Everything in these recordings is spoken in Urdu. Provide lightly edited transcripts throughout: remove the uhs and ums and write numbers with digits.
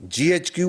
GHQ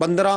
15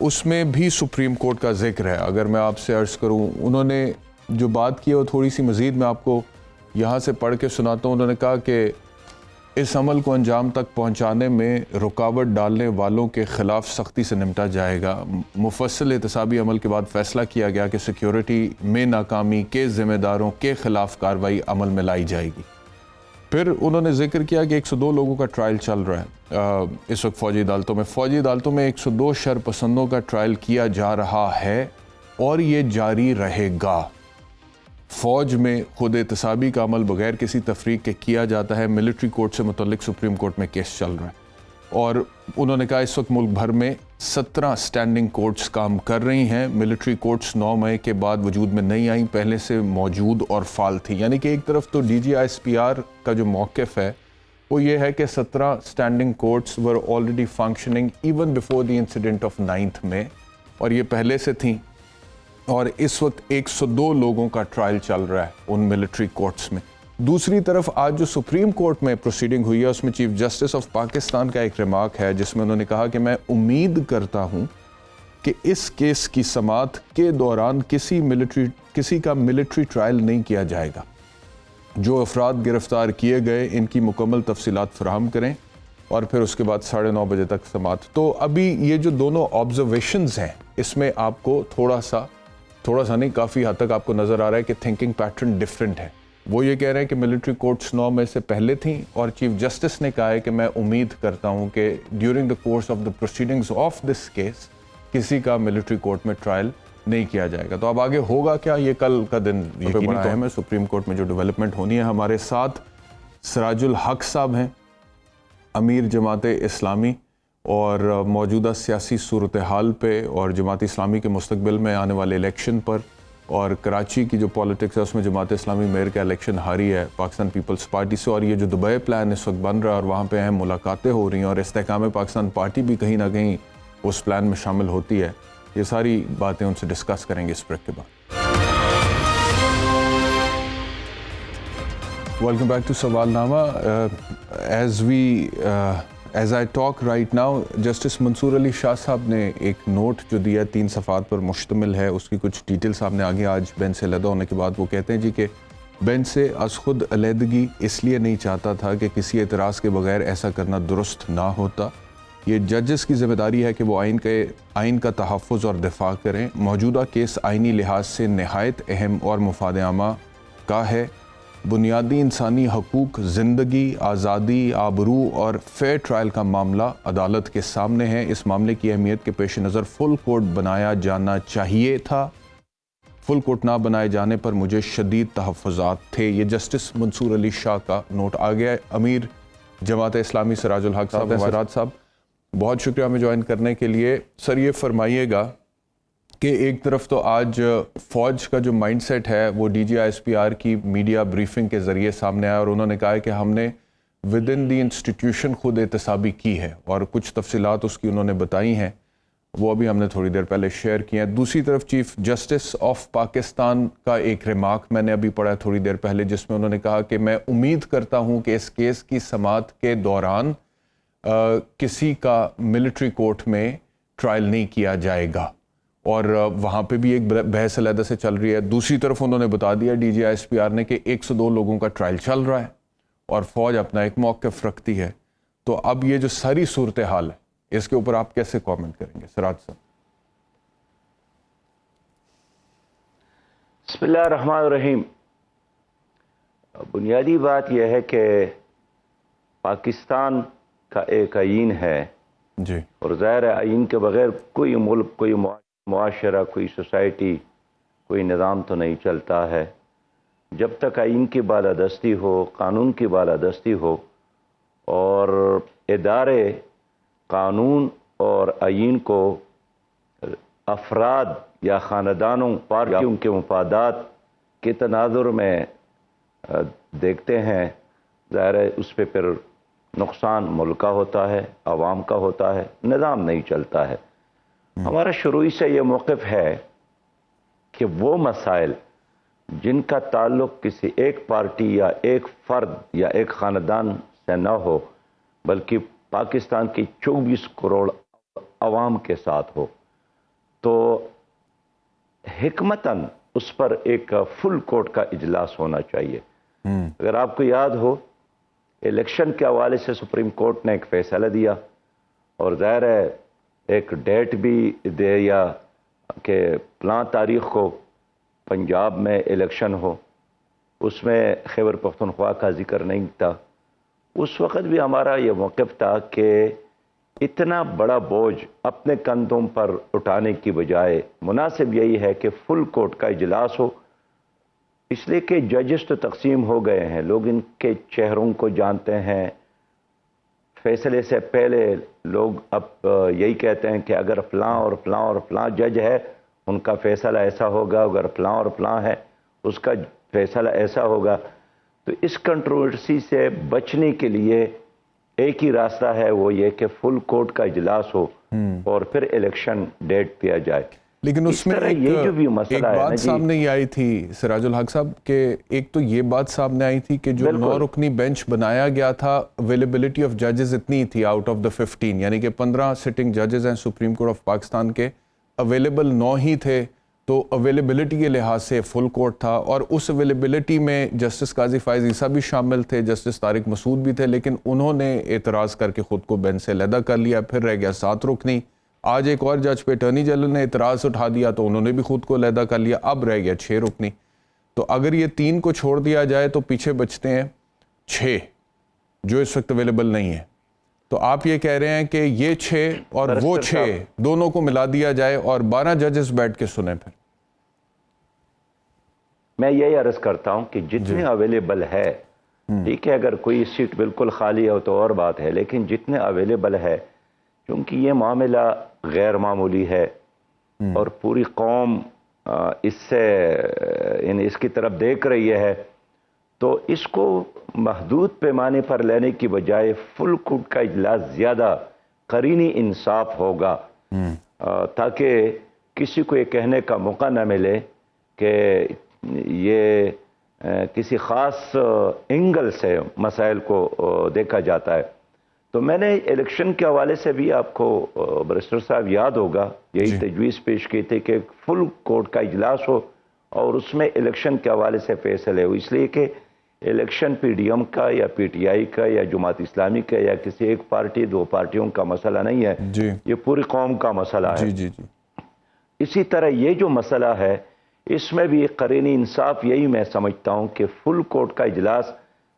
اس میں بھی سپریم کورٹ کا ذکر ہے. اگر میں آپ سے عرض کروں, انہوں نے جو بات کی ہے وہ تھوڑی سی مزید میں آپ کو یہاں سے پڑھ کے سناتا ہوں. انہوں نے کہا کہ اس عمل کو انجام تک پہنچانے میں رکاوٹ ڈالنے والوں کے خلاف سختی سے نمٹا جائے گا. مفصل احتسابی عمل کے بعد فیصلہ کیا گیا کہ سیکیورٹی میں ناکامی کے ذمہ داروں کے خلاف کارروائی عمل میں لائی جائے گی. پھر انہوں نے ذکر کیا کہ 102 لوگوں کا ٹرائل چل رہا ہے اس وقت فوجی عدالتوں میں 102 شر پسندوں کا ٹرائل کیا جا رہا ہے اور یہ جاری رہے گا. فوج میں خود احتسابی کا عمل بغیر کسی تفریق کے کیا جاتا ہے. ملٹری کورٹ سے متعلق سپریم کورٹ میں کیس چل رہا ہے اور انہوں نے کہا اس وقت ملک بھر میں 17 سٹینڈنگ کورٹس کام کر رہی ہیں. ملٹری کورٹس 9 مئی کے بعد وجود میں نہیں آئیں, پہلے سے موجود اور فعال تھی. یعنی کہ ایک طرف تو DGISPR کا جو موقف ہے وہ یہ ہے کہ 17 standing courts were already functioning even before the incident of 9 میں, اور یہ پہلے سے تھیں. اور اس وقت 102 لوگوں کا ٹرائل چل رہا ہے ان ملٹری کورٹس میں. دوسری طرف آج جو سپریم کورٹ میں پروسیڈنگ ہوئی ہے اس میں چیف جسٹس آف پاکستان کا ایک ریمارک ہے جس میں انہوں نے کہا کہ میں امید کرتا ہوں کہ اس کیس کی سماعت کے دوران کسی کا ملٹری ٹرائل نہیں کیا جائے گا. جو افراد گرفتار کیے گئے ان کی مکمل تفصیلات فراہم کریں اور پھر اس کے بعد 9:30 بجے تک سماعت. تو ابھی یہ جو دونوں آبزرویشنز ہیں اس میں آپ کو تھوڑا سا نہیں کافی حد تک آپ کو نظر آ رہا ہے کہ تھنکنگ پیٹرن ڈیفرنٹ ہے. وہ یہ کہہ رہے ہیں کہ ملٹری کورٹس 9 مئی سے پہلے تھیں اور چیف جسٹس نے کہا ہے کہ میں امید کرتا ہوں کہ during the course of the proceedings of this case کسی کا ملٹری کورٹ میں ٹرائل نہیں کیا جائے گا. تو اب آگے ہوگا کیا, یہ کل کا دن یقینی طور پر سپریم کورٹ میں جو ڈیولپمنٹ ہونی ہے. ہمارے ساتھ سراج الحق صاحب ہیں, امیر جماعت اسلامی, اور موجودہ سیاسی صورتحال پہ اور جماعت اسلامی کے مستقبل میں آنے والے الیکشن پر, اور کراچی کی جو پالیٹکس ہے اس میں جماعت اسلامی میئر کا الیکشن ہاری ہے پاکستان پیپلز پارٹی سے, اور یہ جو دبئی پلان اس وقت بن رہا ہے اور وہاں پہ اہم ملاقاتیں ہو رہی ہیں اور استحکام پاکستان پارٹی بھی کہیں نہ کہیں اس پلان میں شامل ہوتی ہے. یہ ساری باتیں ان سے ڈسکس کریں گے اس بریک کے بعد. ویلکم بیک ٹو سوال نامہ. As I talk right now, justice Mansoor Ali Shah صاحب نے ایک نوٹ جو دیا 3 صفحات پر مشتمل ہے, اس کی کچھ ڈیٹیل سامنے آگے آج بینچ سے علیحدہ ہونے کے بعد وہ کہتے ہیں جی کہ بینچ سے از خود علیحدگی اس لیے نہیں چاہتا تھا کہ کسی اعتراض کے بغیر ایسا کرنا درست نہ ہوتا. یہ ججز کی ذمہ داری ہے کہ وہ آئین کا تحفظ اور دفاع کریں. موجودہ کیس آئینی لحاظ سے نہایت اہم اور مفاد عامہ کا ہے. بنیادی انسانی حقوق, زندگی, آزادی, آبرو اور فیئر ٹرائل کا معاملہ عدالت کے سامنے ہے. اس معاملے کی اہمیت کے پیش نظر فل کورٹ بنایا جانا چاہیے تھا. فل کورٹ نہ بنائے جانے پر مجھے شدید تحفظات تھے. یہ جسٹس منصور علی شاہ کا نوٹ آ گیا ہے. امیر جماعت اسلامی سراج الحق صاحب. سراج صاحب بہت شکریہ ہمیں جوائن کرنے کے لیے. سر یہ فرمائیے گا کہ ایک طرف تو آج فوج کا جو مائنڈ سیٹ ہے وہ DGISPR کی میڈیا بریفنگ کے ذریعے سامنے آیا اور انہوں نے کہا ہے کہ ہم نے ود ان دی انسٹیٹیوشن خود احتسابی کی ہے اور کچھ تفصیلات اس کی انہوں نے بتائی ہیں, وہ ابھی ہم نے تھوڑی دیر پہلے شیئر کی ہیں. دوسری طرف چیف جسٹس آف پاکستان کا ایک ریمارک میں نے ابھی پڑھا ہے تھوڑی دیر پہلے جس میں انہوں نے کہا کہ میں امید کرتا ہوں کہ اس کیس کی سماعت کے دوران کسی کا ملٹری کورٹ میں ٹرائل نہیں کیا جائے گا, اور وہاں پہ بھی ایک بحث علیحدہ سے چل رہی ہے. دوسری طرف انہوں نے بتا دیا DGISPR نے کہ 102 لوگوں کا ٹرائل چل رہا ہے اور فوج اپنا ایک موقف رکھتی ہے. تو اب یہ جو ساری صورتحال ہے اس کے اوپر آپ کیسے کامنٹ کریں گے سراج صاحب؟ بسم اللہ الرحمن الرحیم. بنیادی بات یہ ہے کہ پاکستان کا ایک آئین ہے جی, اور ظاہر آئین کے بغیر کوئی ملک, کوئی معاشرہ, کوئی سوسائٹی, کوئی نظام تو نہیں چلتا ہے. جب تک آئین کی بالادستی ہو, قانون کی بالادستی ہو اور ادارے قانون اور آئین کو افراد یا خاندانوں, پارٹیوں کے مفادات کے تناظر میں دیکھتے ہیں, ظاہر ہے اس پہ پھر نقصان ملک کا ہوتا ہے, عوام کا ہوتا ہے, نظام نہیں چلتا ہے. ہمارا شروع سے یہ موقف ہے کہ وہ مسائل جن کا تعلق کسی ایک پارٹی یا ایک فرد یا ایک خاندان سے نہ ہو بلکہ پاکستان کی 24 کروڑ عوام کے ساتھ ہو, تو حکمتاً اس پر ایک فل کورٹ کا اجلاس ہونا چاہیے. اگر آپ کو یاد ہو الیکشن کے حوالے سے سپریم کورٹ نے ایک فیصلہ دیا اور ظاہر ہے ایک ڈیٹ بھی دیا کہ فلاں تاریخ کو پنجاب میں الیکشن ہو. اس میں خیبر پختونخوا کا ذکر نہیں تھا. اس وقت بھی ہمارا یہ موقف تھا کہ اتنا بڑا بوجھ اپنے کندھوں پر اٹھانے کی بجائے مناسب یہی ہے کہ فل کورٹ کا اجلاس ہو. اس لیے کہ ججز تو تقسیم ہو گئے ہیں, لوگ ان کے چہروں کو جانتے ہیں. فیصلے سے پہلے لوگ اب یہی کہتے ہیں کہ اگر فلاں اور فلاں اور فلاں جج ہے ان کا فیصلہ ایسا ہوگا, اگر فلاں اور فلاں ہے اس کا فیصلہ ایسا ہوگا. تو اس کنٹروورسی سے بچنے کے لیے ایک ہی راستہ ہے, وہ یہ کہ فل کورٹ کا اجلاس ہو اور پھر الیکشن ڈیٹ دیا جائے. لیکن اس میں ایک بات سامنے یہ آئی تھی سراج الحق صاحب کہ ایک تو یہ بات سامنے آئی تھی کہ جو 9 رکنی بینچ بنایا گیا تھا اویلیبلٹی آف ججز اتنی تھی آؤٹ آف دا 15, یعنی کہ 15 سٹنگ ججز ہیں سپریم کورٹ آف پاکستان کے, اویلیبل 9 ہی تھے. تو اویلیبلٹی کے لحاظ سے فل کورٹ تھا اور اس اویلیبلٹی میں جسٹس قاضی فائز عیسیٰ بھی شامل تھے, جسٹس طارق مسعود بھی تھے, لیکن انہوں نے اعتراض کر کے خود کو بینچ سے علیحدہ کر لیا. پھر رہ گیا 7 رکنی. آج ایک اور جج پہ اٹارنی جنرل نے اعتراض اٹھا دیا تو انہوں نے بھی خود کو علیحدہ کر لیا. اب رہ گیا 6 رکنی. تو اگر یہ 3 کو چھوڑ دیا جائے تو پیچھے بچتے ہیں 6 جو اس وقت اویلیبل نہیں ہے. تو آپ یہ کہہ رہے ہیں کہ یہ 6 اور وہ 6 دونوں کو ملا دیا جائے اور 12 ججز بیٹھ کے سنیں. پھر میں یہی عرض کرتا ہوں کہ جتنے اویلیبل ہے, ٹھیک ہے اگر کوئی سیٹ بالکل خالی ہے تو اور بات ہے, لیکن جتنے اویلیبل ہے, کیونکہ یہ معاملہ غیر معمولی ہے اور پوری قوم اس کی طرف دیکھ رہی ہے, تو اس کو محدود پیمانے پر لینے کی بجائے فل کورٹ کا اجلاس زیادہ قرینی انصاف ہوگا, تاکہ کسی کو یہ کہنے کا موقع نہ ملے کہ یہ کسی خاص اینگل سے مسائل کو دیکھا جاتا ہے. تو میں نے الیکشن کے حوالے سے بھی آپ کو برسٹر صاحب یاد ہوگا یہی تجویز پیش کی تھی کہ فل کورٹ کا اجلاس ہو اور اس میں الیکشن کے حوالے سے فیصلے ہو, اس لیے کہ الیکشن پی ڈی ایم کا یا پی ٹی آئی کا یا جماعت اسلامی کا یا کسی ایک پارٹی 2 پارٹیوں کا مسئلہ نہیں ہے, یہ پوری قوم کا مسئلہ ہے. اسی طرح یہ جو مسئلہ ہے اس میں بھی قرینی انصاف یہی میں سمجھتا ہوں کہ فل کورٹ کا اجلاس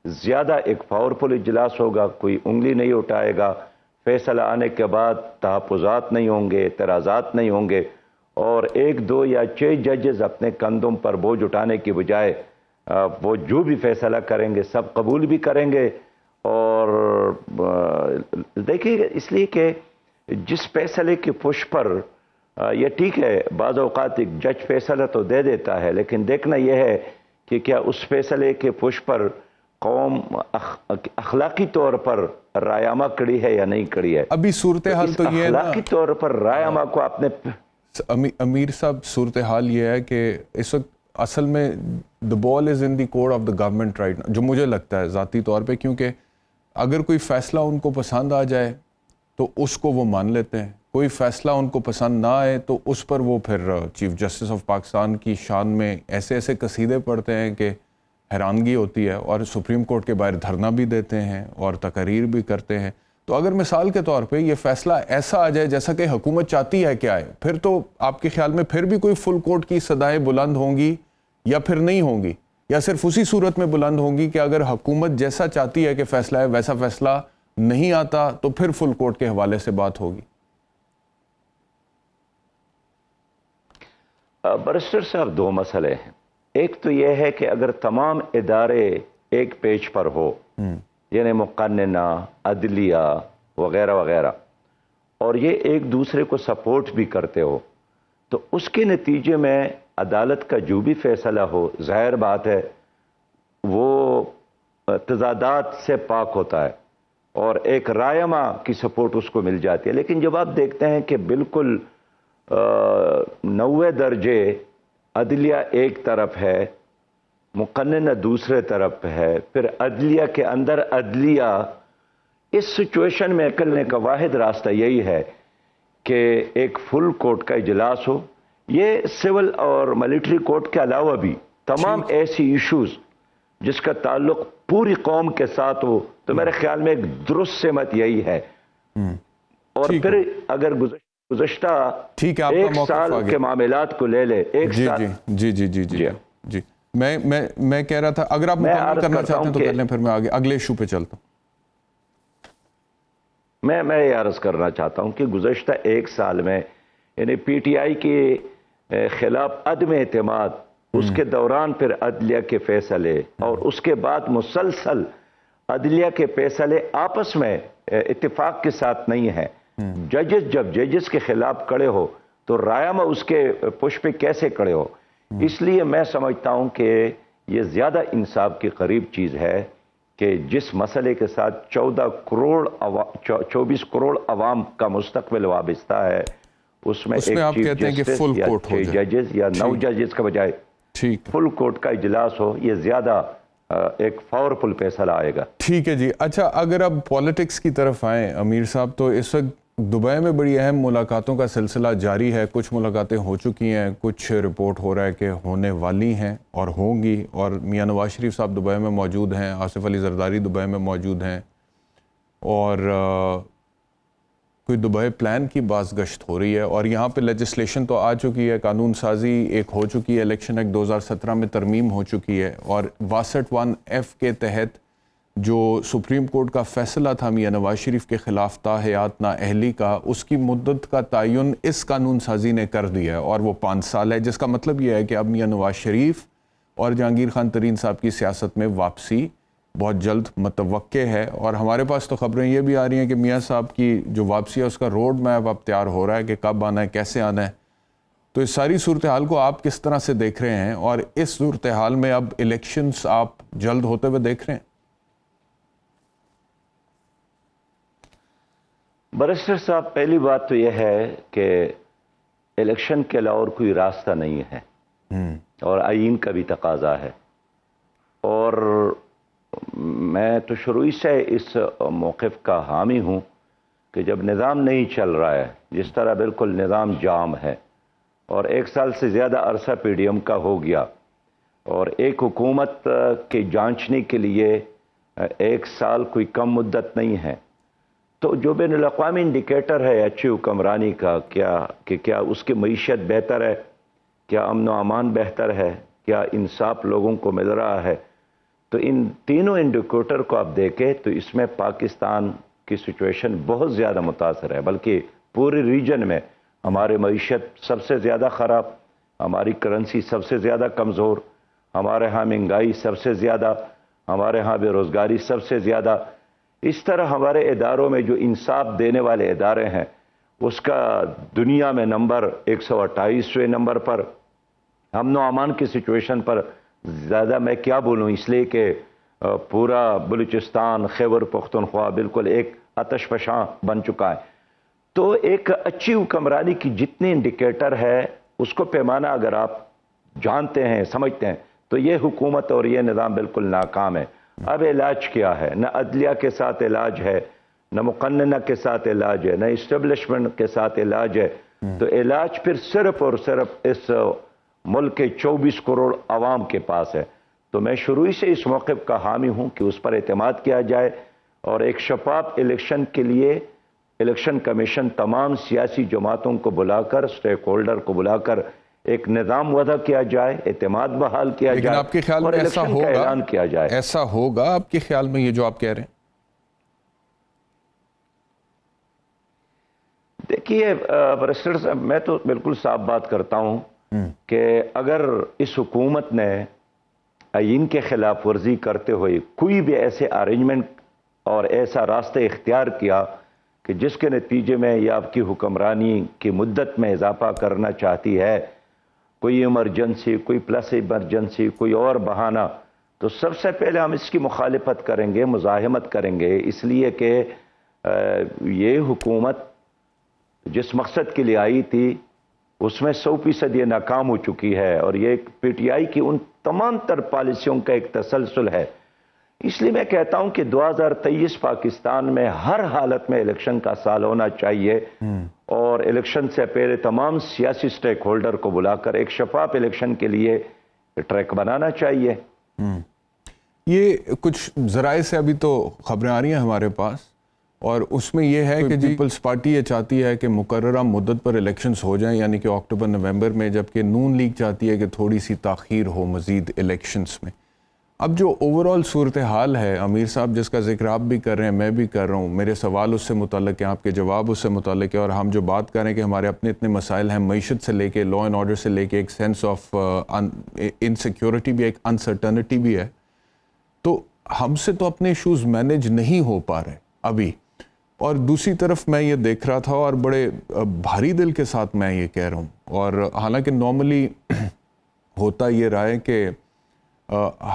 زیادہ ایک پاورفل اجلاس ہوگا. کوئی انگلی نہیں اٹھائے گا, فیصلہ آنے کے بعد تحفظات نہیں ہوں گے, اعتراضات نہیں ہوں گے, اور 1 2 یا 6 ججز اپنے کندھوں پر بوجھ اٹھانے کی بجائے وہ جو بھی فیصلہ کریں گے سب قبول بھی کریں گے. اور دیکھیے اس لیے کہ جس فیصلے کی پش پر یہ ٹھیک ہے بعض اوقات ایک جج فیصلہ تو دے دیتا ہے, لیکن دیکھنا یہ ہے کہ کیا اس فیصلے کے پش پر قوم اخلاقی طور پر رائے عامہ کڑی ہے یا نہیں کڑی ہے. ابھی صورتحال تو یہ ہے نا, اخلاقی طور پر رائے عامہ کو اپنے امیر صاحب صورتحال یہ ہے کہ اس وقت اصل میں the ball is in the court of the government right now, جو مجھے لگتا ہے ذاتی طور پہ, کیونکہ اگر کوئی فیصلہ ان کو پسند آ جائے تو اس کو وہ مان لیتے ہیں, کوئی فیصلہ ان کو پسند نہ آئے تو اس پر وہ پھر چیف جسٹس آف پاکستان کی شان میں ایسے ایسے قصیدے پڑھتے ہیں کہ حیرانگی ہوتی ہے, اور سپریم کورٹ کے باہر دھرنا بھی دیتے ہیں اور تقاریر بھی کرتے ہیں. تو اگر مثال کے طور پہ یہ فیصلہ ایسا آ جائے جیسا کہ حکومت چاہتی ہے کہ آئے, پھر تو آپ کے خیال میں پھر بھی کوئی فل کورٹ کی صدائیں بلند ہوں گی یا پھر نہیں ہوں گی, یا صرف اسی صورت میں بلند ہوں گی کہ اگر حکومت جیسا چاہتی ہے کہ فیصلہ ہے ویسا فیصلہ نہیں آتا تو پھر فل کورٹ کے حوالے سے بات ہوگی؟ برسٹر صاحب 2 مسئلے ہیں. ایک تو یہ ہے کہ اگر تمام ادارے ایک پیج پر ہو, یعنی مقننہ, عدلیہ وغیرہ وغیرہ, اور یہ ایک دوسرے کو سپورٹ بھی کرتے ہو, تو اس کے نتیجے میں عدالت کا جو بھی فیصلہ ہو ظاہر بات ہے وہ تضادات سے پاک ہوتا ہے اور ایک رائے عامہ کی سپورٹ اس کو مل جاتی ہے. لیکن جب آپ دیکھتے ہیں کہ بالکل 90 درجے عدلیہ ایک طرف ہے, مقننہ دوسرے طرف ہے, پھر عدلیہ کے اندر عدلیہ, اس سچویشن میں نکلنے کا واحد راستہ یہی ہے کہ ایک فل کورٹ کا اجلاس ہو. یہ سول اور ملٹری کورٹ کے علاوہ بھی تمام ایسی ایشوز جس کا تعلق پوری قوم کے ساتھ ہو تو میرے خیال میں ایک درست سمت یہی ہے. اور پھر اگر گزشتہ ایک سال کے معاملات کو لے لے ایک سال. جی میں کہہ رہا تھا اگر آپ مکمل کرنا چاہتے ہیں تو کر لیں، پھر میں آگے اگلے ایشو پہ چلتا ہوں. میں یہ عرض کرنا چاہتا ہوں کہ گزشتہ ایک سال میں یعنی پی ٹی آئی کے خلاف عدم اعتماد، اس کے دوران پھر عدلیہ کے فیصلے اور اس کے بعد مسلسل عدلیہ کے فیصلے آپس میں اتفاق کے ساتھ نہیں ہیں. جب ججز کے خلاف کھڑے ہو تو رائے اس کے پش پہ کیسے کھڑے ہو. اس لیے میں سمجھتا ہوں کہ یہ زیادہ انصاف کے قریب چیز ہے کہ جس مسئلے کے ساتھ 24 کروڑ عوام کا مستقبل وابستہ ہے اس میں ایک آپ کہتے ہیں کہ فل کورٹ ہو جائے، ججز یا 9 ججز کے بجائے فل کورٹ کا اجلاس ہو. یہ زیادہ ایک پاورفل فیصلہ آئے گا. ٹھیک ہے جی. اچھا اگر اب پالیٹکس کی طرف آئیں امیر صاحب، تو اس وقت دبئی میں بڑی اہم ملاقاتوں کا سلسلہ جاری ہے. کچھ ملاقاتیں ہو چکی ہیں، کچھ رپورٹ ہو رہا ہے کہ ہونے والی ہیں اور ہوں گی، اور میاں نواز شریف صاحب دبئی میں موجود ہیں، آصف علی زرداری دبئی میں موجود ہیں، اور کوئی دبئی پلان کی باز گشت ہو رہی ہے. اور یہاں پہ لیجسلیشن تو آ چکی ہے، قانون سازی ایک ہو چکی ہے، الیکشن ایکٹ 2017 میں ترمیم ہو چکی ہے، اور 62(1)(f) کے تحت جو سپریم کورٹ کا فیصلہ تھا میاں نواز شریف کے خلاف تاحیات نااہلی کا، اس کی مدت کا تعین اس قانون سازی نے کر دیا ہے اور وہ 5 سال ہے، جس کا مطلب یہ ہے کہ اب میاں نواز شریف اور جہانگیر خان ترین صاحب کی سیاست میں واپسی بہت جلد متوقع ہے. اور ہمارے پاس تو خبریں یہ بھی آ رہی ہیں کہ میاں صاحب کی جو واپسی ہے اس کا روڈ میپ اب تیار ہو رہا ہے کہ کب آنا ہے، کیسے آنا ہے. تو اس ساری صورتحال کو آپ کس طرح سے دیکھ رہے ہیں، اور اس صورتحال میں اب الیکشنز آپ جلد ہوتے ہوئے دیکھ رہے ہیں؟ برسٹر صاحب، پہلی بات تو یہ ہے کہ الیکشن کے علاوہ اور کوئی راستہ نہیں ہے اور آئین کا بھی تقاضا ہے. اور میں تو شروع سے اس موقف کا حامی ہوں کہ جب نظام نہیں چل رہا ہے، جس طرح بالکل نظام جام ہے اور 1 سال سے زیادہ عرصہ پی ڈی ایم کا ہو گیا، اور ایک حکومت کے جانچنے کے لیے 1 سال کوئی کم مدت نہیں ہے، تو جو بین الاقوامی انڈیکیٹر ہے اچھی حکمرانی کا، کیا اس کی معیشت بہتر ہے، کیا امن و امان بہتر ہے، کیا انصاف لوگوں کو مل رہا ہے، تو ان تینوں انڈیکیٹر کو آپ دیکھیں تو اس میں پاکستان کی سچویشن بہت زیادہ متاثر ہے. بلکہ پورے ریجن میں ہماری معیشت سب سے زیادہ خراب، ہماری کرنسی سب سے زیادہ کمزور، ہمارے ہاں مہنگائی سب سے زیادہ، ہمارے ہاں بے روزگاری سب سے زیادہ. اس طرح ہمارے اداروں میں جو انصاف دینے والے ادارے ہیں اس کا دنیا میں نمبر 128ویں نمبر پر. امن و امان کی سچویشن پر زیادہ میں کیا بولوں، اس لیے کہ پورا بلوچستان خیبر پختونخوا بالکل ایک آتش فشاں بن چکا ہے. تو ایک اچھی حکمرانی کی جتنے انڈیکیٹر ہے اس کو پیمانہ اگر آپ جانتے ہیں، سمجھتے ہیں، تو یہ حکومت اور یہ نظام بالکل ناکام ہے. اب علاج کیا ہے؟ نہ عدلیہ کے ساتھ علاج ہے، نہ مقننہ کے ساتھ علاج ہے، نہ اسٹیبلشمنٹ کے ساتھ علاج ہے. تو علاج پھر صرف اور صرف اس ملک کے 24 کروڑ عوام کے پاس ہے. تو میں شروع سے اس موقف کا حامی ہوں کہ اس پر اعتماد کیا جائے اور ایک شفاف الیکشن کے لیے الیکشن کمیشن تمام سیاسی جماعتوں کو بلا کر، اسٹیک ہولڈر کو بلا کر ایک نظام وضع کیا جائے، اعتماد بحال کیا جائے، آپ کے خیال اور میں ایسا الیکشن کا اعلان کیا جائے. ایسا ہوگا آپ کے خیال میں یہ جو آپ کہہ رہے ہیں؟ دیکھیے برسٹر صاحب، میں تو بالکل صاف بات کرتا ہوں کہ اگر اس حکومت نے آئین کے خلاف ورزی کرتے ہوئے کوئی بھی ایسے ارینجمنٹ اور ایسا راستہ اختیار کیا کہ جس کے نتیجے میں یہ آپ کی حکمرانی کی مدت میں اضافہ کرنا چاہتی ہے، کوئی ایمرجنسی، کوئی پلس ایمرجنسی، کوئی اور بہانہ، تو سب سے پہلے ہم اس کی مخالفت کریں گے، مزاحمت کریں گے. اس لیے کہ یہ حکومت جس مقصد کے لیے آئی تھی اس میں 100% یہ ناکام ہو چکی ہے. اور یہ پی ٹی آئی کی ان تمام تر پالیسیوں کا ایک تسلسل ہے اس لیے میں کہتا ہوں کہ 2023 پاکستان میں ہر حالت میں الیکشن کا سال ہونا چاہیے، اور الیکشن سے پہلے تمام سیاسی سٹیک ہولڈر کو بلا کر ایک شفاف الیکشن کے لیے ٹریک بنانا چاہیے۔ یہ کچھ ذرائع سے ابھی تو خبریں آ رہی ہیں ہمارے پاس، اور اس میں یہ ہے کہ پیپلز پارٹی یہ چاہتی ہے کہ مقررہ مدت پر الیکشنز ہو جائیں، یعنی کہ اکتوبر نومبر میں، جبکہ نون لیگ چاہتی ہے کہ تھوڑی سی تاخیر ہو مزید الیکشنز میں۔ اب جو اوورآل صورتحال ہے امیر صاحب، جس کا ذکر آپ بھی کر رہے ہیں، میں بھی کر رہا ہوں، میرے سوال اس سے متعلق ہیں، آپ کے جواب اس سے متعلق ہے، اور ہم جو بات کر رہے ہیں کہ ہمارے اپنے اتنے مسائل ہیں، معیشت سے لے کے لا اینڈ آرڈر سے لے کے ایک سینس آف انسیکیورٹی بھی، ایک انسرٹنٹی بھی ہے، تو ہم سے تو اپنے ایشوز مینیج نہیں ہو پا رہے ابھی۔ اور دوسری طرف میں یہ دیکھ رہا تھا، اور بڑے بھاری دل کے ساتھ میں یہ کہہ رہا ہوں، اور حالانکہ نارملی ہوتا یہ رہا ہے کہ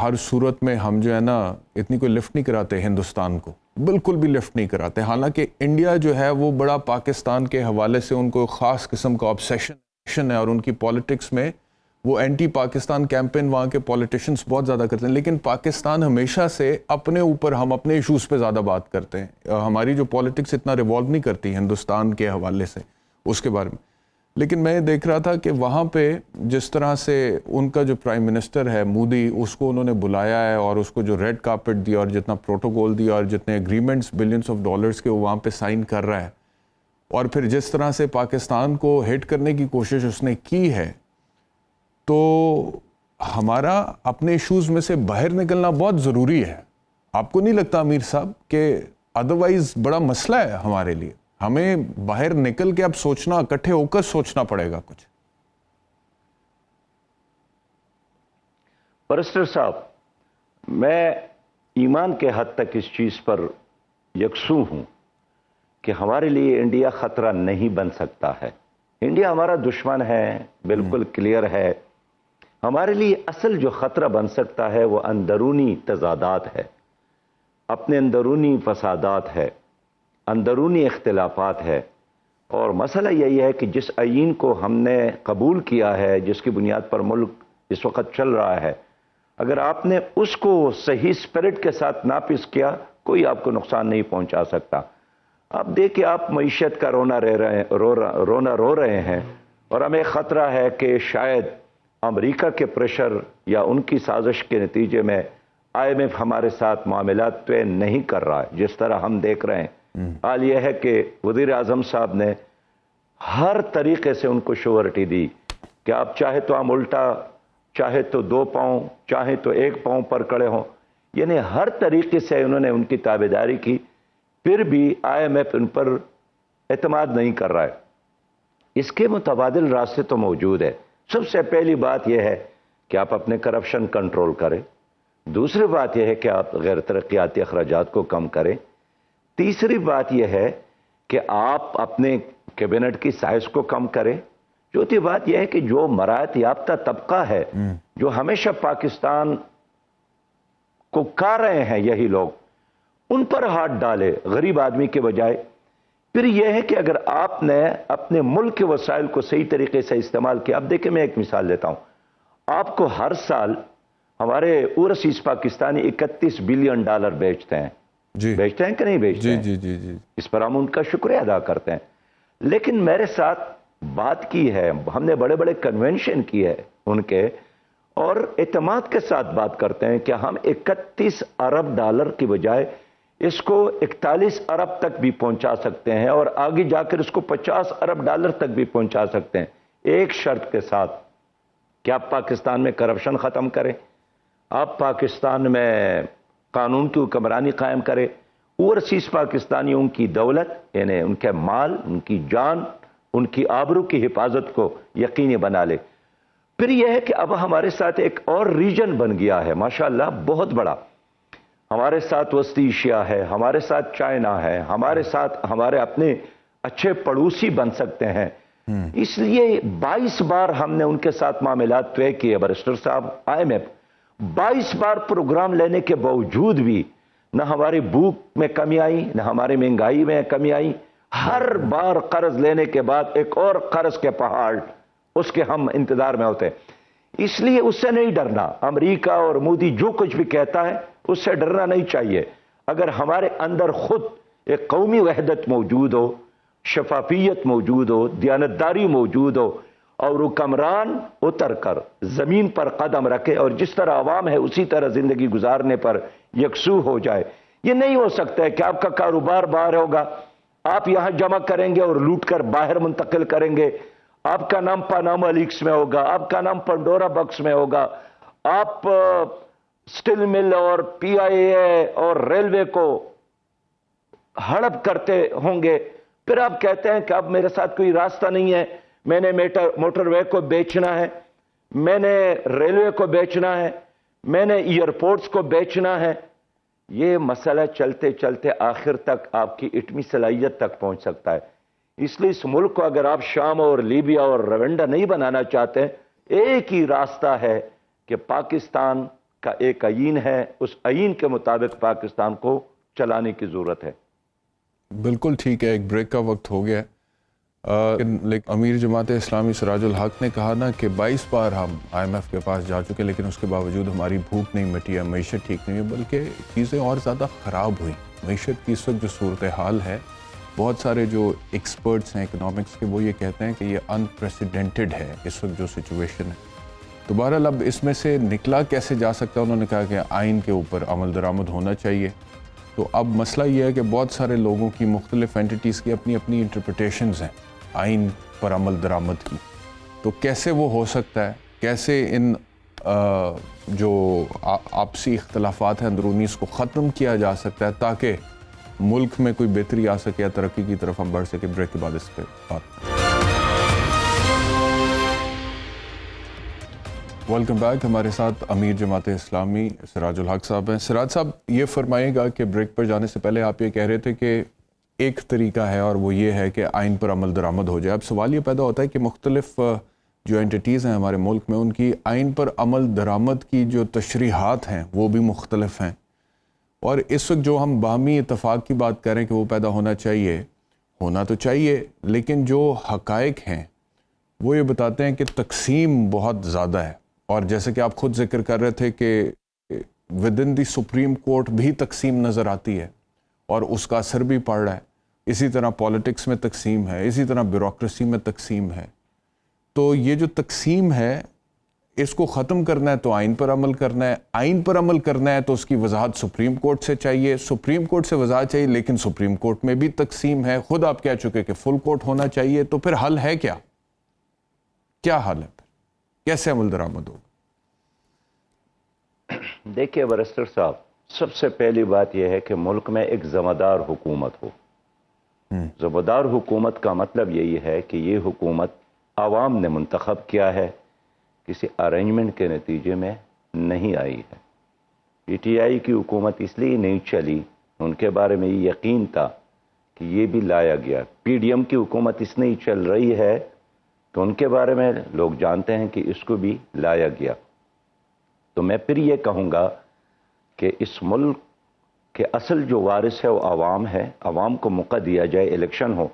ہر صورت میں ہم جو ہے نا اتنی کوئی لفٹ نہیں کراتے ہندوستان کو، بالکل بھی لفٹ نہیں کراتے، حالانکہ انڈیا جو ہے وہ بڑا پاکستان کے حوالے سے ان کو خاص قسم کا آبسیشن ہے، اور ان کی پالیٹکس میں وہ اینٹی پاکستان کیمپین وہاں کے پولیٹیشنز بہت زیادہ کرتے ہیں، لیکن پاکستان ہمیشہ سے اپنے اوپر، ہم اپنے ایشوز پہ زیادہ بات کرتے ہیں، ہماری جو پالیٹکس اتنا ریوالو نہیں کرتی ہندوستان کے حوالے سے اس کے بارے میں۔ لیکن میں یہ دیکھ رہا تھا کہ وہاں پہ جس طرح سے ان کا جو پرائم منسٹر ہے مودی، اس کو انہوں نے بلایا ہے، اور اس کو جو ریڈ کارپٹ دیا، اور جتنا پروٹوکول دیا، اور جتنے اگریمنٹس بلینز آف ڈالرز کے وہ وہاں پہ سائن کر رہا ہے، اور پھر جس طرح سے پاکستان کو ہٹ کرنے کی کوشش اس نے کی ہے، تو ہمارا اپنے ایشوز میں سے باہر نکلنا بہت ضروری ہے۔ آپ کو نہیں لگتا امیر صاحب کہ ادروائز بڑا مسئلہ ہے ہمارے لیے؟ ہمیں باہر نکل کے اب سوچنا، اکٹھے ہو کر سوچنا پڑے گا کچھ۔ برسٹر صاحب، میں ایمان کے حد تک اس چیز پر یکسو ہوں کہ ہمارے لیے انڈیا خطرہ نہیں بن سکتا ہے۔ انڈیا ہمارا دشمن ہے، بالکل کلیئر ہے۔ ہمارے لیے اصل جو خطرہ بن سکتا ہے وہ اندرونی تضادات ہے، اپنے اندرونی فسادات ہے، اندرونی اختلافات ہے۔ اور مسئلہ یہی ہے کہ جس آئین کو ہم نے قبول کیا ہے، جس کی بنیاد پر ملک اس وقت چل رہا ہے، اگر آپ نے اس کو صحیح اسپرٹ کے ساتھ نافذ کیا، کوئی آپ کو نقصان نہیں پہنچا سکتا۔ آپ دیکھیں، آپ معیشت کا رونا رو رہے ہیں، اور ہمیں خطرہ ہے کہ شاید امریکہ کے پریشر یا ان کی سازش کے نتیجے میں IMF ہمارے ساتھ معاملات طے نہیں کر رہا ہے جس طرح ہم دیکھ رہے ہیں۔ حال یہ ہے کہ وزیر اعظم صاحب نے ہر طریقے سے ان کو شیورٹی دی کہ آپ چاہے تو ہم الٹا، چاہے تو 2 پاؤں، چاہے تو 1 پاؤں پر کھڑے ہوں، یعنی ہر طریقے سے انہوں نے ان کی تابعداری کی، پھر بھی IMF ان پر اعتماد نہیں کر رہا ہے۔ اس کے متبادل راستے تو موجود ہے۔ سب سے پہلی بات یہ ہے کہ آپ اپنے کرپشن کنٹرول کریں، دوسری بات یہ ہے کہ آپ غیر ترقیاتی اخراجات کو کم کریں، تیسری بات یہ ہے کہ آپ اپنے کیبنٹ کی سائز کو کم کریں، چوتھی بات یہ ہے کہ جو مراعات یافتہ طبقہ ہے، جو ہمیشہ پاکستان کو کھا رہے ہیں یہی لوگ، ان پر ہاتھ ڈالے غریب آدمی کے بجائے۔ پھر یہ ہے کہ اگر آپ نے اپنے ملک کے وسائل کو صحیح طریقے سے استعمال کیا، اب دیکھیں میں ایک مثال دیتا ہوں، آپ کو ہر سال ہمارے اوورسیز پاکستانی $31 بلین بیچتے ہیں، بیچتے ہیں کہ نہیں بیچتے ہیں؟ جی اس پر ہم ان کا شکریہ ادا کرتے ہیں۔ لیکن میرے ساتھ بات کی ہے، ہم نے بڑے بڑے کنونشن کی ہے ان کے، اور اعتماد کے ساتھ بات کرتے ہیں کہ ہم $31 ارب کی بجائے اس کو 41 ارب تک بھی پہنچا سکتے ہیں، اور آگے جا کر اس کو $50 ارب تک بھی پہنچا سکتے ہیں، ایک شرط کے ساتھ کہ آپ پاکستان میں کرپشن ختم کریں، آپ پاکستان میں قانون کی حکمرانی قائم کریں، اوورسیز پاکستانیوں کی دولت، یعنی ان کے مال، ان کی جان، ان کی آبرو کی حفاظت کو یقینی بنا لے۔ پھر یہ ہے کہ اب ہمارے ساتھ ایک اور ریجن بن گیا ہے ماشاءاللہ بہت بڑا، ہمارے ساتھ وسطی ایشیا ہے، ہمارے ساتھ چائنا ہے، ہمارے ساتھ ہمارے اپنے اچھے پڑوسی بن سکتے ہیں۔ اس لیے 22 بار ہم نے ان کے ساتھ معاملات طے کیے برسٹر صاحب، IMF 22 بار پروگرام لینے کے باوجود بھی نہ ہماری بھوک میں کمی آئی، نہ ہماری مہنگائی میں کمی آئی، ہر بار قرض لینے کے بعد ایک اور قرض کے پہاڑ اس کے ہم انتظار میں ہوتے ہیں۔ اس لیے اس سے نہیں ڈرنا، امریکہ اور مودی جو کچھ بھی کہتا ہے اس سے ڈرنا نہیں چاہیے. اگر ہمارے اندر خود ایک قومی وحدت موجود ہو، شفافیت موجود ہو، دیانتداری موجود ہو، اور حکمران اتر کر زمین پر قدم رکھے اور جس طرح عوام ہے اسی طرح زندگی گزارنے پر یکسو ہو جائے. یہ نہیں ہو سکتا ہے کہ آپ کا کاروبار باہر ہوگا، آپ یہاں جمع کریں گے اور لوٹ کر باہر منتقل کریں گے، آپ کا نام پاناما لیکس میں ہوگا، آپ کا نام پنڈورا باکس میں ہوگا، آپ سٹیل مل اور پی آئی اے اور ریلوے کو ہڑپ کرتے ہوں گے، پھر آپ کہتے ہیں کہ اب میرے ساتھ کوئی راستہ نہیں ہے، میں نے موٹر وے کو بیچنا ہے، میں نے ریلوے کو بیچنا ہے، میں نے ایئرپورٹس کو بیچنا ہے. یہ مسئلہ چلتے چلتے آخر تک آپ کی اٹمی صلاحیت تک پہنچ سکتا ہے. اس لیے اس ملک کو اگر آپ شام اور لیبیا اور روانڈا نہیں بنانا چاہتے، ایک ہی راستہ ہے کہ پاکستان کا ایک آئین ہے، اس آئین کے مطابق پاکستان کو چلانے کی ضرورت ہے. بالکل ٹھیک ہے، ایک بریک کا وقت ہو گیا. لیکن امیر جماعت اسلامی سراج الحق نے کہا نا کہ 22 بار ہم آئی ایم ایف کے پاس جا چکے لیکن اس کے باوجود ہماری بھوک نہیں مٹی ہے، معیشت ٹھیک نہیں ہے، بلکہ چیزیں اور زیادہ خراب ہوئیں. معیشت کی اس وقت جو صورتحال ہے، بہت سارے جو ایکسپرٹس ہیں اکنامکس کے وہ یہ کہتے ہیں کہ یہ انپریسیڈنٹڈ ہے اس وقت جو سچویشن ہے. تو بہرحال اب اس میں سے نکلا کیسے جا سکتا ہے؟ انہوں نے کہا کہ آئین کے اوپر عمل درآمد ہونا چاہیے. تو اب مسئلہ یہ ہے کہ بہت سارے لوگوں کی مختلف اینٹیٹیز کی اپنی اپنی انٹرپریٹیشنز ہیں آئین پر عمل درآمد کی. تو کیسے وہ ہو سکتا ہے؟ کیسے ان جو آپسی اختلافات ہیں اندرونی اس کو ختم کیا جا سکتا ہے تاکہ ملک میں کوئی بہتری آ سکے یا ترقی کی طرف ہم بڑھ سکے؟ بریک کے بعد اس پہ بات. Welcome back. ہمارے ساتھ امیر جماعت اسلامی سراج الحق صاحب ہیں. سراج صاحب یہ فرمائیے گا کہ بریک پر جانے سے پہلے آپ یہ کہہ رہے تھے کہ ایک طریقہ ہے اور وہ یہ ہے کہ آئین پر عمل درآمد ہو جائے. اب سوال یہ پیدا ہوتا ہے کہ مختلف جو اینٹیٹیز ہیں ہمارے ملک میں ان کی آئین پر عمل درآمد کی جو تشریحات ہیں وہ بھی مختلف ہیں، اور اس وقت جو ہم باہمی اتفاق کی بات کریں کہ وہ پیدا ہونا تو چاہیے، لیکن جو حقائق ہیں وہ یہ بتاتے ہیں کہ تقسیم بہت زیادہ ہے. اور جیسے کہ آپ خود ذکر کر رہے تھے کہ with in the supreme court بھی تقسیم نظر آتی ہے اور اس کا اثر بھی پڑ رہا ہے. اسی طرح پالیٹکس میں تقسیم ہے، اسی طرح بیوروکریسی میں تقسیم ہے. تو یہ جو تقسیم ہے اس کو ختم کرنا ہے تو آئین پر عمل کرنا ہے، آئین پر عمل کرنا ہے تو اس کی وضاحت سپریم کورٹ سے چاہیے، سپریم کورٹ سے وضاحت چاہیے، لیکن سپریم کورٹ میں بھی تقسیم ہے. خود آپ کہہ چکے کہ فل کورٹ ہونا چاہیے. تو پھر حل ہے کیا حل ہے؟ کیسے عمل درآمد ہوگا؟ دیکھیے برسٹر صاحب، سب سے پہلی بات یہ ہے کہ ملک میں ایک ذمہ دار حکومت ہو. ذمہ دار حکومت کا مطلب یہی ہے کہ یہ حکومت عوام نے منتخب کیا ہے، کسی ارینجمنٹ کے نتیجے میں نہیں آئی ہے. پی ٹی آئی کی حکومت اس لیے نہیں چلی، ان کے بارے میں یہ یقین تھا کہ یہ بھی لایا گیا. پی ڈی ایم کی حکومت اس لیے چل رہی ہے تو ان کے بارے میں لوگ جانتے ہیں کہ اس کو بھی لایا گیا. تو میں پھر یہ کہوں گا کہ اس ملک کے اصل جو وارث ہے وہ عوام ہے. عوام کو موقع دیا جائے، الیکشن ہو.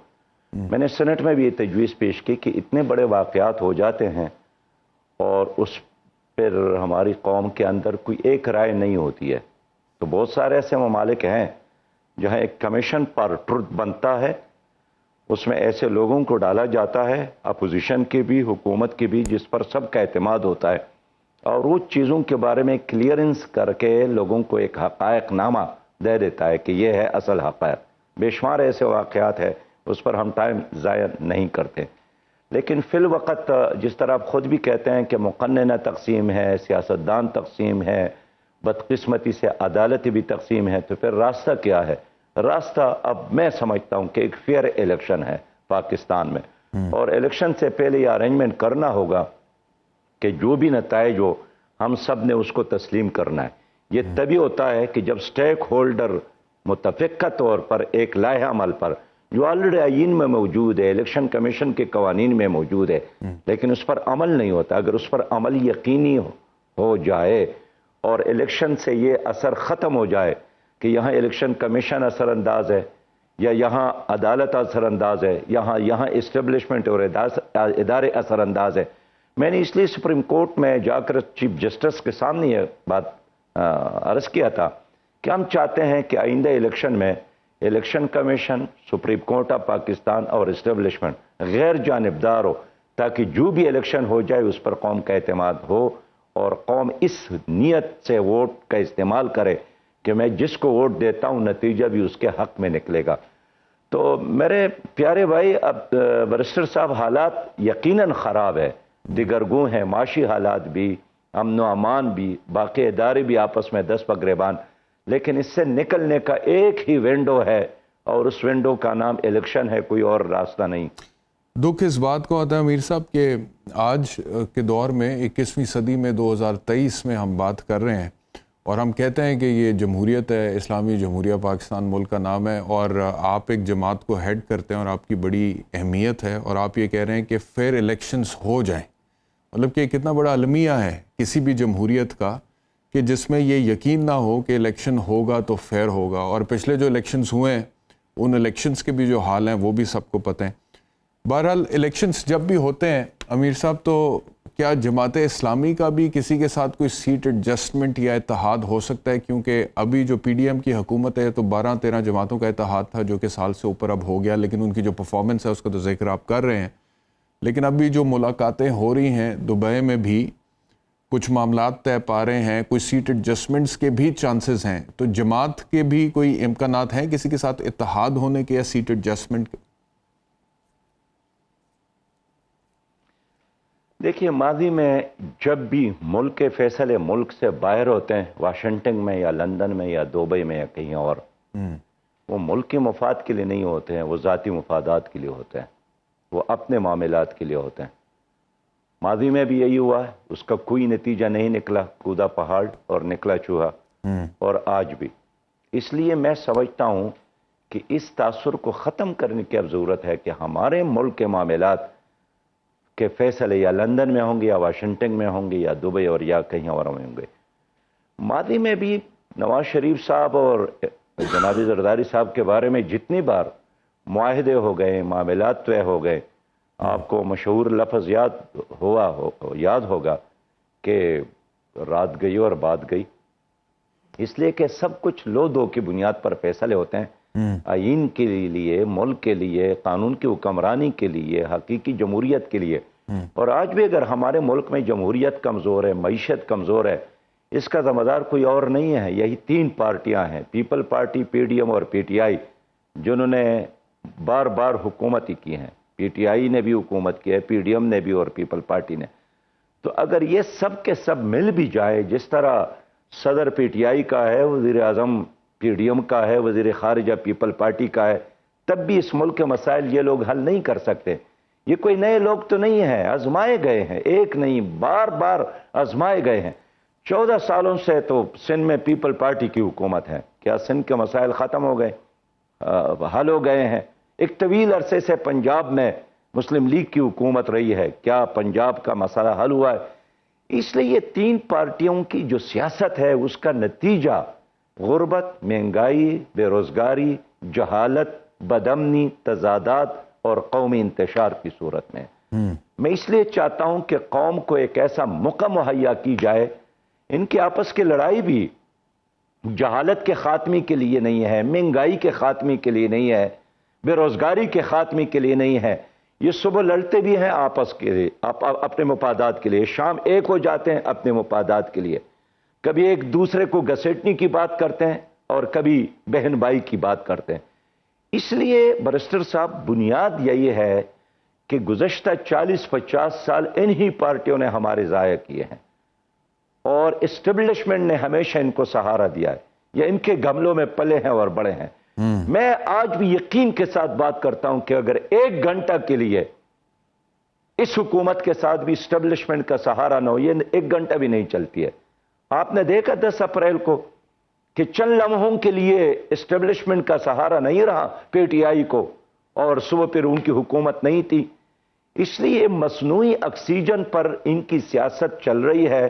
میں نے سینٹ میں بھی یہ تجویز پیش کی کہ اتنے بڑے واقعات ہو جاتے ہیں اور اس پر ہماری قوم کے اندر کوئی ایک رائے نہیں ہوتی ہے. تو بہت سارے ایسے ممالک ہیں جہاں ایک کمیشن پر ٹروتھ بنتا ہے، اس میں ایسے لوگوں کو ڈالا جاتا ہے، اپوزیشن کے بھی حکومت کے بھی، جس پر سب کا اعتماد ہوتا ہے، اور وہ چیزوں کے بارے میں کلیئرنس کر کے لوگوں کو ایک حقائق نامہ دے دیتا ہے کہ یہ ہے اصل حقائق. بے شمار ایسے واقعات ہیں، اس پر ہم ٹائم ضائع نہیں کرتے. لیکن فی الوقت جس طرح آپ خود بھی کہتے ہیں کہ مقننہ تقسیم ہے، سیاستدان تقسیم ہے، بدقسمتی سے عدالتی بھی تقسیم ہے، تو پھر راستہ کیا ہے؟ راستہ اب میں سمجھتا ہوں کہ ایک فیئر الیکشن ہے پاکستان میں، اور الیکشن سے پہلے یہ ارینجمنٹ کرنا ہوگا کہ جو بھی نتائج ہو ہم سب نے اس کو تسلیم کرنا ہے. یہ تبھی ہوتا ہے کہ جب سٹیک ہولڈر متفقہ طور پر ایک لائحہ عمل پر جو آلریڈی آئین میں موجود ہے، الیکشن کمیشن کے قوانین میں موجود ہے، لیکن اس پر عمل نہیں ہوتا. اگر اس پر عمل یقینی ہو جائے اور الیکشن سے یہ اثر ختم ہو جائے کہ یہاں الیکشن کمیشن اثر انداز ہے یا یہاں عدالت اثر انداز ہے، یہاں اسٹیبلشمنٹ اور ادارے اثر انداز ہے. میں نے اس لیے سپریم کورٹ میں جا کر چیف جسٹس کے سامنے یہ بات عرض کیا تھا کہ ہم چاہتے ہیں کہ آئندہ الیکشن میں election commission, supreme court of Pakistan اور اسٹیبلشمنٹ غیر جانبدار ہو، تاکہ جو بھی الیکشن ہو جائے اس پر قوم کا اعتماد ہو اور قوم اس نیت سے ووٹ کا استعمال کرے کہ میں جس کو ووٹ دیتا ہوں نتیجہ بھی اس کے حق میں نکلے گا۔ تو میرے پیارے بھائی، اب برسٹر صاحب حالات یقیناً خراب ہے، دگرگوں ہیں، معاشی حالات بھی، امن و امان بھی، باقی ادارے بھی آپس میں دست پگریبان، لیکن اس سے نکلنے کا ایک ہی ونڈو ہے اور اس ونڈو کا نام الیکشن ہے، کوئی اور راستہ نہیں۔ دکھ اس بات کو آتا ہے امیر صاحب کہ آج کے دور میں 21ویں صدی میں 2023 میں ہم بات کر رہے ہیں اور ہم کہتے ہیں کہ یہ جمہوریت ہے، اسلامی جمہوریہ پاکستان ملک کا نام ہے، اور آپ ایک جماعت کو ہیڈ کرتے ہیں اور آپ کی بڑی اہمیت ہے، اور آپ یہ کہہ رہے ہیں کہ فیئر الیکشنز ہو جائیں۔ مطلب کہ کتنا بڑا المیہ ہے کسی بھی جمہوریت کا کہ جس میں یہ یقین نہ ہو کہ الیکشن ہوگا تو فیئر ہوگا، اور پچھلے جو الیکشنز ہوئے ہیں ان الیکشنز کے بھی جو حال ہیں وہ بھی سب کو پتہ ہیں۔ بہرحال الیکشنز جب بھی ہوتے ہیں امیر صاحب، تو کیا جماعت اسلامی کا بھی کسی کے ساتھ کوئی سیٹ ایڈجسٹمنٹ یا اتحاد ہو سکتا ہے؟ کیونکہ ابھی جو پی ڈی ایم کی حکومت ہے تو 12-13 جماعتوں کا اتحاد تھا جو کہ سال سے اوپر اب ہو گیا، لیکن ان کی جو پرفارمنس ہے اس کا تو ذکر آپ کر رہے ہیں، لیکن ابھی جو ملاقاتیں ہو رہی ہیں دبئی میں بھی کچھ معاملات طے پا رہے ہیں، کوئی سیٹ ایڈجسٹمنٹس کے بھی چانسز ہیں، تو جماعت کے بھی کوئی امکانات ہیں کسی کے ساتھ اتحاد ہونے کے یا سیٹ ایڈجسٹمنٹ کے؟ دیکھیے، ماضی میں جب بھی ملک کے فیصلے ملک سے باہر ہوتے ہیں، واشنگٹن میں یا لندن میں یا دبئی میں یا کہیں اور، وہ ملک کے مفاد کے لیے نہیں ہوتے ہیں، وہ ذاتی مفادات کے لیے ہوتے ہیں، وہ اپنے معاملات کے لیے ہوتے ہیں۔ ماضی میں بھی یہی ہوا ہے، اس کا کوئی نتیجہ نہیں نکلا، کودا پہاڑ اور نکلا چوہا، اور آج بھی۔ اس لیے میں سمجھتا ہوں کہ اس تاثر کو ختم کرنے کی اب ضرورت ہے کہ ہمارے ملک کے معاملات کے فیصلے یا لندن میں ہوں گے یا واشنگٹن میں ہوں گے یا دبئی اور یا کہیں اور میں ہوں گے۔ ماضی میں بھی نواز شریف صاحب اور جناب زرداری صاحب کے بارے میں جتنی بار معاہدے ہو گئے، معاملات طے ہو گئے، آپ کو مشہور لفظ یاد ہوگا کہ رات گئی اور بات گئی، اس لیے کہ سب کچھ لو دو کی بنیاد پر فیصلے ہوتے ہیں، آئین کے لیے، ملک کے لیے، قانون کی حکمرانی کے لیے، حقیقی جمہوریت کے لیے۔ اور آج بھی اگر ہمارے ملک میں جمہوریت کمزور ہے، معیشت کمزور ہے، اس کا ذمہ دار کوئی اور نہیں ہے، یہی 3 پارٹیاں ہیں، People Party, P D M اور پی ٹی آئی، جنہوں نے بار بار حکومت ہی کی ہیں۔ پی ٹی آئی نے بھی حکومت کی ہے، پی ڈی ایم نے بھی اور پیپل پارٹی نے۔ تو اگر یہ سب کے سب مل بھی جائے، جس طرح صدر پی ٹی آئی کا ہے، وزیر اعظم پی ڈی ایم کا ہے، وزیر خارجہ پیپل پارٹی کا ہے، تب بھی اس ملک کے مسائل یہ لوگ حل نہیں کر سکتے۔ یہ کوئی نئے لوگ تو نہیں ہیں، آزمائے گئے ہیں، ایک نہیں بار بار آزمائے گئے ہیں۔ 14 سالوں سے تو سندھ میں پیپل پارٹی کی حکومت ہے، کیا سندھ کے مسائل ختم ہو گئے؟ حل ہو گئے ہیں؟ ایک طویل عرصے سے پنجاب میں مسلم لیگ کی حکومت رہی ہے، کیا پنجاب کا مسئلہ حل ہوا ہے؟ اس لیے یہ 3 پارٹیوں کی جو سیاست ہے اس کا نتیجہ غربت، مہنگائی، بے روزگاری، جہالت، بدامنی، تضادات اور قومی انتشار کی صورت میں۔ میں اس لیے چاہتا ہوں کہ قوم کو ایک ایسا موقع مہیا کی جائے، ان کے آپس کی لڑائی بھی جہالت کے خاتمے کے لیے نہیں ہے، مہنگائی کے خاتمے کے لیے نہیں ہے، بے روزگاری کے خاتمے کے لیے نہیں ہے۔ یہ صبح لڑتے بھی ہیں آپس کے لیے، اپنے مفادات کے لیے، شام ایک ہو جاتے ہیں اپنے مفادات کے لیے، کبھی ایک دوسرے کو گھسیٹنے کی بات کرتے ہیں اور کبھی بہن بھائی کی بات کرتے ہیں۔ اس لیے برسٹر صاحب، بنیاد یہی ہے کہ گزشتہ 40-50 سال انہی پارٹیوں نے ہمارے ضائع کیے ہیں اور اسٹیبلشمنٹ نے ہمیشہ ان کو سہارا دیا ہے، یا ان کے گملوں میں پلے ہیں اور بڑے ہیں۔ میں آج بھی یقین کے ساتھ بات کرتا ہوں کہ اگر 1 گھنٹہ کے لیے اس حکومت کے ساتھ بھی اسٹیبلشمنٹ کا سہارا نہ ہو، یہ 1 گھنٹہ بھی نہیں چلتی ہے۔ آپ نے دیکھا 10 اپریل کو کہ چند لمحوں کے لیے اسٹیبلشمنٹ کا سہارا نہیں رہا پی ٹی آئی کو، اور صبح پھر ان کی حکومت نہیں تھی۔ اس لیے مصنوعی آکسیجن پر ان کی سیاست چل رہی ہے،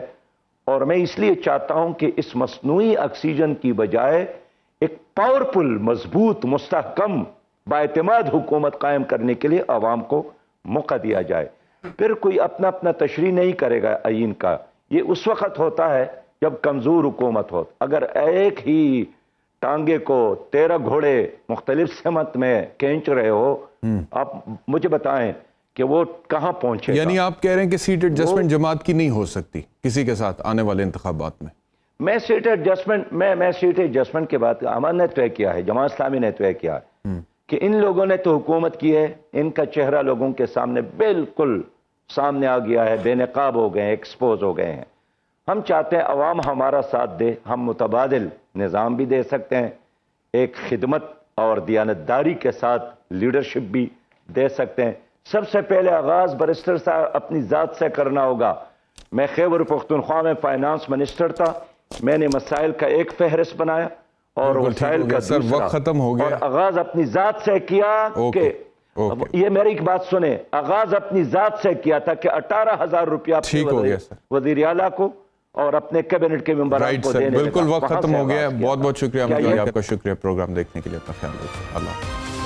اور میں اس لیے چاہتا ہوں کہ اس مصنوعی آکسیجن کی بجائے ایک پاورفل، مضبوط، مستحکم، بااعتماد حکومت قائم کرنے کے لیے عوام کو موقع دیا جائے۔ پھر کوئی اپنا تشریح نہیں کرے گا آئین کا، یہ اس وقت ہوتا ہے جب کمزور حکومت ہو. اگر ایک ہی ٹانگے کو 13 گھوڑے مختلف سمت میں کھینچ رہے ہو, آپ مجھے بتائیں کہ وہ کہاں پہنچے گا. یعنی آپ کہہ رہے ہیں کہ سیٹ ایڈجسٹمنٹ جماعت کی نہیں ہو سکتی کسی کے ساتھ آنے والے انتخابات میں؟ میں سیٹ ایڈجسٹمنٹ کے بعد ہمارے نے طے کیا ہے, جماعت اسلامی نے طے کیا ہے کہ ان لوگوں نے تو حکومت کی ہے, ان کا چہرہ لوگوں کے سامنے بالکل سامنے آ گیا ہے, بے نقاب ہو گئے ہیں, ایکسپوز ہو گئے ہیں. ہم چاہتے ہیں عوام ہمارا ساتھ دے, ہم متبادل نظام بھی دے سکتے ہیں, ایک خدمت اور دیانتداری کے ساتھ لیڈرشپ بھی دے سکتے ہیں. سب سے پہلے آغاز بیرسٹر صاحب اپنی ذات سے کرنا ہوگا. میں خیبر پختونخوا میں فائنانس منسٹر تھا, میں نے مسائل کا ایک فہرست بنایا اور وسائل کا سر دوسرا, وقت ختم ہو اور گیا. آغاز اپنی ذات سے کیا کہ یہ میری ایک بات سنیں, آغاز اپنی ذات سے کیا تھا کہ 18,000 روپیہ وزیر اعلیٰ کو اور اپنے کیبنٹ کے ممبران کو دینے. بالکل وقت ختم ہو گیا. بہت بہت شکریہ احمد بھائی, آپ کا شکریہ پروگرام دیکھنے کے لیے. اپنا خیال رکھیں. اللہ